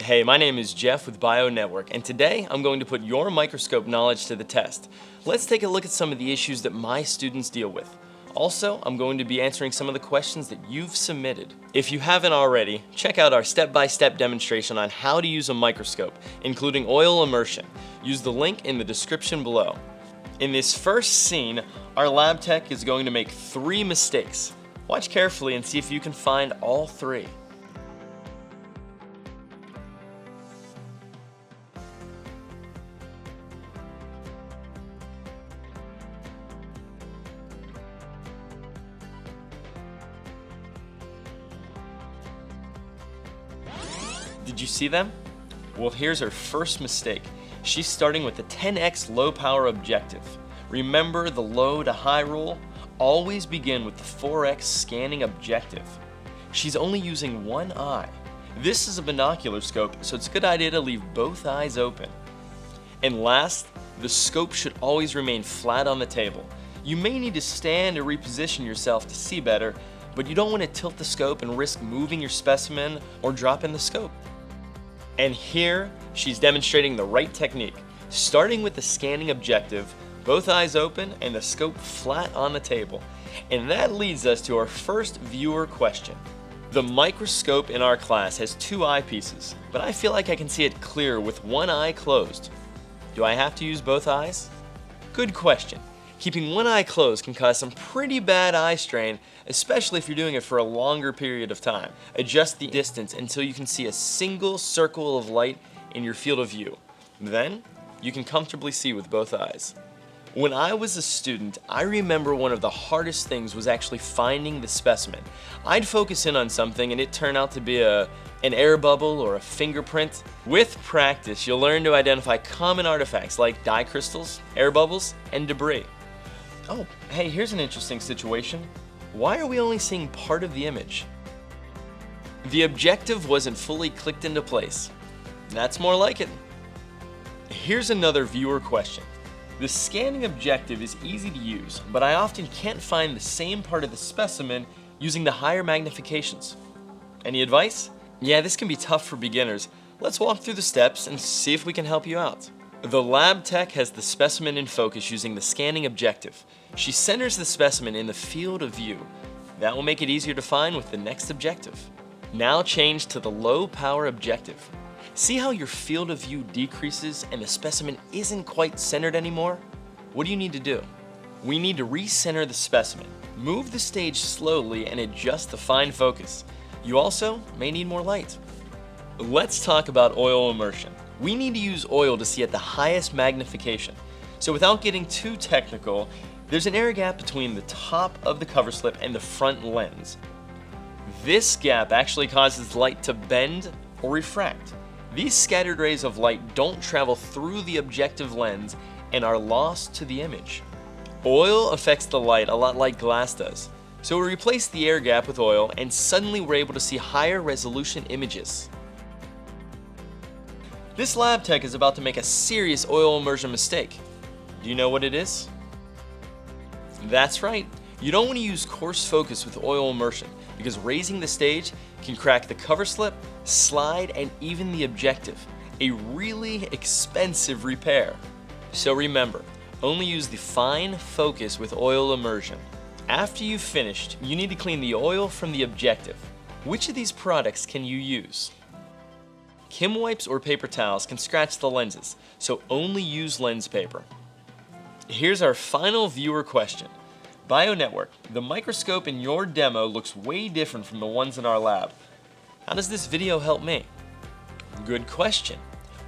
Hey, my name is Jeff with Bio Network, and today I'm going to put your microscope knowledge to the test. Let's take a look at some of the issues that my students deal with. Also, I'm going to be answering some of the questions that you've submitted. If you haven't already, check out our step-by-step demonstration on how to use a microscope, including oil immersion. Use the link in the description below. In this first scene, our lab tech is going to make 3 mistakes. Watch carefully and see if you can find all 3. Did you see them? Well, here's her first mistake. She's starting with the 10x low power objective. Remember the low to high rule? Always begin with the 4x scanning objective. She's only using one eye. This is a binocular scope, so it's a good idea to leave both eyes open. And last, the scope should always remain flat on the table. You may need to stand or reposition yourself to see better, but you don't want to tilt the scope and risk moving your specimen or dropping the scope. And here, she's demonstrating the right technique, starting with the scanning objective, both eyes open and the scope flat on the table. And that leads us to our first viewer question. The microscope in our class has 2 eyepieces, but I feel like I can see it clear with one eye closed. Do I have to use both eyes? Good question. Keeping one eye closed can cause some pretty bad eye strain, especially if you're doing it for a longer period of time. Adjust the distance until you can see a single circle of light in your field of view. Then, you can comfortably see with both eyes. When I was a student, I remember one of the hardest things was actually finding the specimen. I'd focus in on something and it turned out to be an air bubble or a fingerprint. With practice, you'll learn to identify common artifacts like dye crystals, air bubbles, and debris. Oh, hey, here's an interesting situation. Why are we only seeing part of the image? The objective wasn't fully clicked into place. That's more like it. Here's another viewer question. The scanning objective is easy to use, but I often can't find the same part of the specimen using the higher magnifications. Any advice? Yeah, this can be tough for beginners. Let's walk through the steps and see if we can help you out. The lab tech has the specimen in focus using the scanning objective. She centers the specimen in the field of view. That will make it easier to find with the next objective. Now change to the low power objective. See how your field of view decreases and the specimen isn't quite centered anymore? What do you need to do? We need to recenter the specimen. Move the stage slowly and adjust the fine focus. You also may need more light. Let's talk about oil immersion. We need to use oil to see at the highest magnification. So without getting too technical, there's an air gap between the top of the cover slip and the front lens. This gap actually causes light to bend or refract. These scattered rays of light don't travel through the objective lens and are lost to the image. Oil affects the light a lot like glass does. So we replace the air gap with oil and suddenly we're able to see higher resolution images. This lab tech is about to make a serious oil immersion mistake. Do you know what it is? That's right. You don't want to use coarse focus with oil immersion because raising the stage can crack the cover slip, slide, and even the objective. A really expensive repair. So remember, only use the fine focus with oil immersion. After you've finished, you need to clean the oil from the objective. Which of these products can you use? Kim wipes or paper towels can scratch the lenses, so only use lens paper. Here's our final viewer question. Bio Network, the microscope in your demo looks way different from the ones in our lab. How does this video help me? Good question.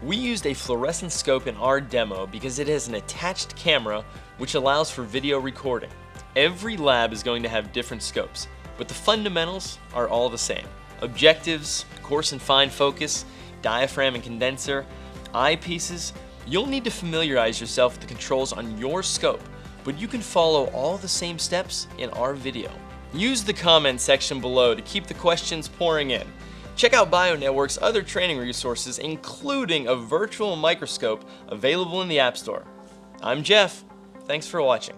We used a fluorescent scope in our demo because it has an attached camera which allows for video recording. Every lab is going to have different scopes, but the fundamentals are all the same. Objectives, coarse and fine focus, diaphragm and condenser, eyepieces. You'll need to familiarize yourself with the controls on your scope, but you can follow all the same steps in our video. Use the comment section below to keep the questions pouring in. Check out Bio Network's other training resources, including a virtual microscope available in the App Store. I'm Jeff. Thanks for watching.